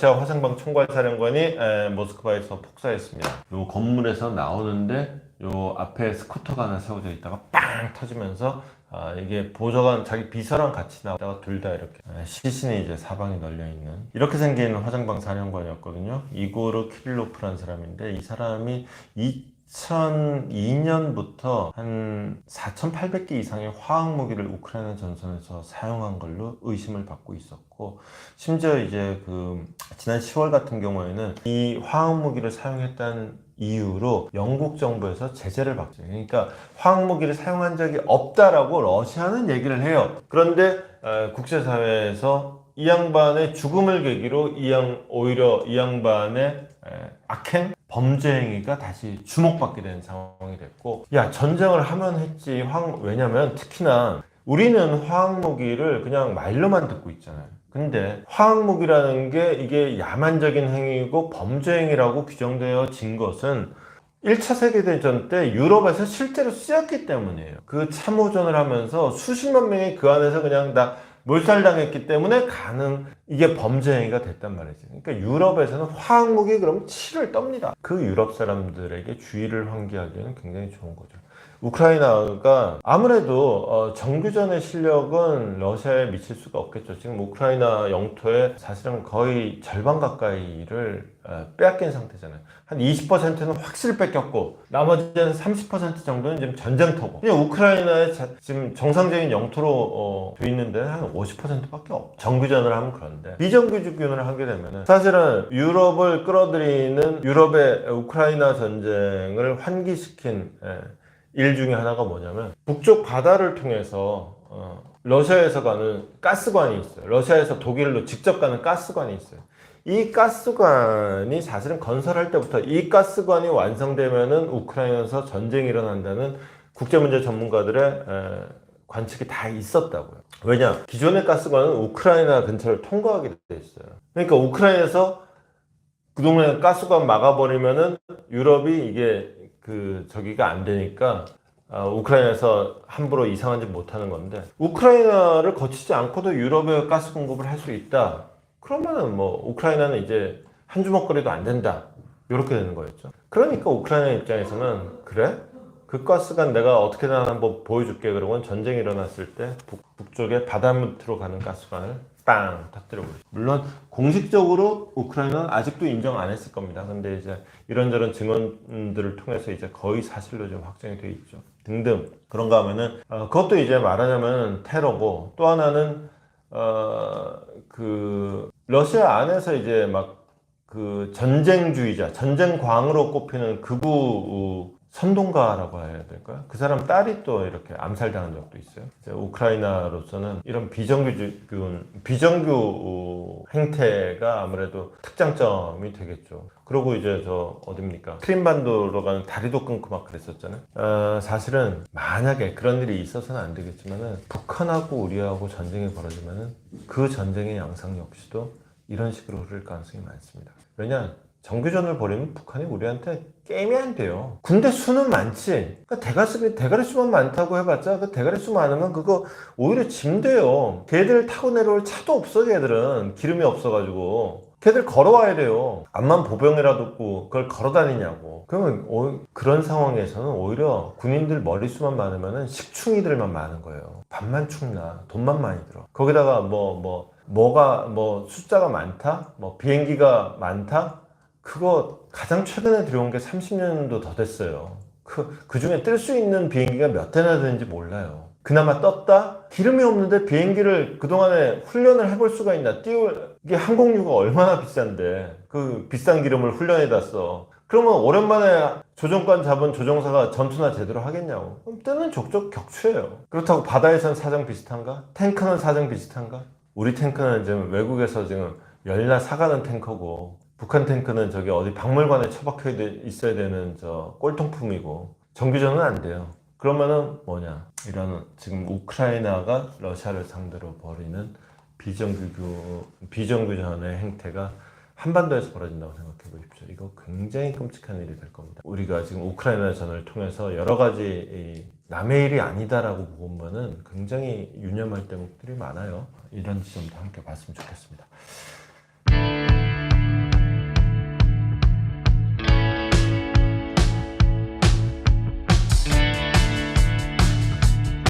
러시아 화성방 총괄사령관이 모스크바에서 폭사했습니다. 요 건물에서 나오는데 요 앞에 스쿠터가 하나 세워져 있다가 빵 터지면서 이게 보좌관 자기 비서랑 같이 나오다가 둘 다 이렇게 시신이 이제 사방에 널려 있는 이렇게 생긴 화성방 사령관이었거든요. 이고르 키릴로프라는 사람인데 이 사람이 2002년부터 한 4,800개 이상의 화학 무기를 우크라이나 전선에서 사용한 걸로 의심을 받고 있었고, 심지어 이제 지난 10월 같은 경우에는 이 화학 무기를 사용했다는 이유로 영국 정부에서 제재를 받죠. 그러니까 화학 무기를 사용한 적이 없다라고 러시아는 얘기를 해요. 그런데 국제사회에서 이 양반의 죽음을 계기로 오히려 이 양반의 악행, 범죄 행위가 다시 주목받게 된 상황이 됐고, 야, 전쟁을 하면 했지. 왜냐면 특히나 우리는 화학무기를 그냥 말로만 듣고 있잖아요. 근데 화학무기라는 게 이게 야만적인 행위고 범죄 행위라고 규정되어진 것은 1차 세계대전 때 유럽에서 실제로 쓰였기 때문이에요. 그 참호전을 하면서 수십만 명이 그 안에서 그냥 다 몰살당했기 때문에 이게 범죄 행위가 됐단 말이지. 그러니까 유럽에서는 화학무기 그러면 치를 떱니다. 그 유럽 사람들에게 주의를 환기하기에는 굉장히 좋은 거죠. 우크라이나가 아무래도 정규전의 실력은 러시아에 미칠 수가 없겠죠. 지금 우크라이나 영토의 사실은 거의 절반 가까이를 빼앗긴 상태잖아요. 한 20%는 확실히 뺏겼고 나머지는 30% 정도는 지금 전쟁터고, 그냥 우크라이나의 지금 정상적인 영토로 돼 있는 데는 한 50%밖에 없죠. 정규전을 하면. 그런데 비정규전을 하게 되면은 사실은 유럽을 끌어들이는 유럽의 우크라이나 전쟁을 환기시킨 일 중에 하나가 뭐냐면, 북쪽 바다를 통해서 러시아에서 가는 가스관이 있어요. 러시아에서 독일로 직접 가는 가스관이 있어요. 이 가스관이 사실은 건설할 때부터 이 가스관이 완성되면은 우크라이나에서 전쟁이 일어난다는 국제문제 전문가들의 관측이 다 있었다고요. 왜냐? 기존의 가스관은 우크라이나 근처를 통과하게 돼 있어요. 그러니까 우크라이나에서 그 동네 가스관 막아버리면은 유럽이 이게 저기가 안 되니까 우크라이나에서 함부로 이상한 짓 못하는 건데, 우크라이나를 거치지 않고도 유럽에 가스 공급을 할 수 있다. 그러면은 우크라이나는 이제 한 주먹거리도 안 된다. 이렇게 되는 거였죠. 그러니까 우크라이나 입장에서는 그래? 그 가스관 내가 어떻게든 한번 보여줄게. 그러면 전쟁이 일어났을 때 북쪽에 바다 밑으로 가는 가스관을 빵 터뜨려버리죠. 물론 공식적으로 우크라이나는 아직도 인정 안 했을 겁니다. 근데 이제 이런저런 증언들을 통해서 이제 거의 사실로 좀 확정이 돼 있죠. 등등. 그런가 하면은 그것도 이제 말하자면 테러고, 또 하나는 러시아 안에서 이제 전쟁주의자, 전쟁광으로 꼽히는 극우 선동가라고 해야 될까요? 그 사람 딸이 또 이렇게 암살당한 적도 있어요. 이제 우크라이나로서는 이런 비정규 행태가 아무래도 특장점이 되겠죠. 그리고 이제 어딥니까? 크림반도로 가는 다리도 끊고 막 그랬었잖아요. 사실은 만약에 그런 일이 있어서는 안 되겠지만은, 북한하고 우리하고 전쟁이 벌어지면은 그 전쟁의 양상 역시도 이런 식으로 흐를 가능성이 많습니다. 왜냐? 정규전을 벌이면 북한이 우리한테 게임이 안 돼요. 군대 수는 많지. 그러니까 대가리 수만 많다고 해봤자 그 대가리 수 많으면 그거 오히려 짐돼요. 걔들 타고 내려올 차도 없어. 걔들은 기름이 없어가지고. 걔들 걸어와야 돼요. 암만 보병이라도 없고 그걸 걸어 다니냐고. 그러면 그런 상황에서는 오히려 군인들 머릿수만 많으면 식충이들만 많은 거예요. 밥만 축나 돈만 많이 들어. 거기다가 숫자가 많다? 비행기가 많다? 그거 가장 최근에 들어온 게 30년도 더 됐어요. 그 중에 뜰 수 있는 비행기가 몇 대나 되는지 몰라요. 그나마 떴다? 기름이 없는데 비행기를 그동안에 훈련을 해볼 수가 있나? 이게 항공유가 얼마나 비싼데 그 비싼 기름을 훈련에다 써. 그러면 오랜만에 조종관 잡은 조종사가 전투나 제대로 하겠냐고. 그럼 뜨는 족족 격추예요. 그렇다고 바다에선 사정 비슷한가? 탱크는 사정 비슷한가? 우리 탱크는 지금 외국에서 지금 열나 사가는 탱커고, 북한 탱크는 저기 어디 박물관에 처박혀 있어야 되는 꼴통품이고, 정규전은 안 돼요. 그러면은 이런 지금 우크라이나가 러시아를 상대로 벌이는 비정규전의 행태가 한반도에서 벌어진다고 생각해 보십시오. 이거 굉장히 끔찍한 일이 될 겁니다. 우리가 지금 우크라이나 전을 통해서 여러 가지 남의 일이 아니다라고 보면은 굉장히 유념할 대목들이 많아요. 이런 지점도 함께 봤으면 좋겠습니다.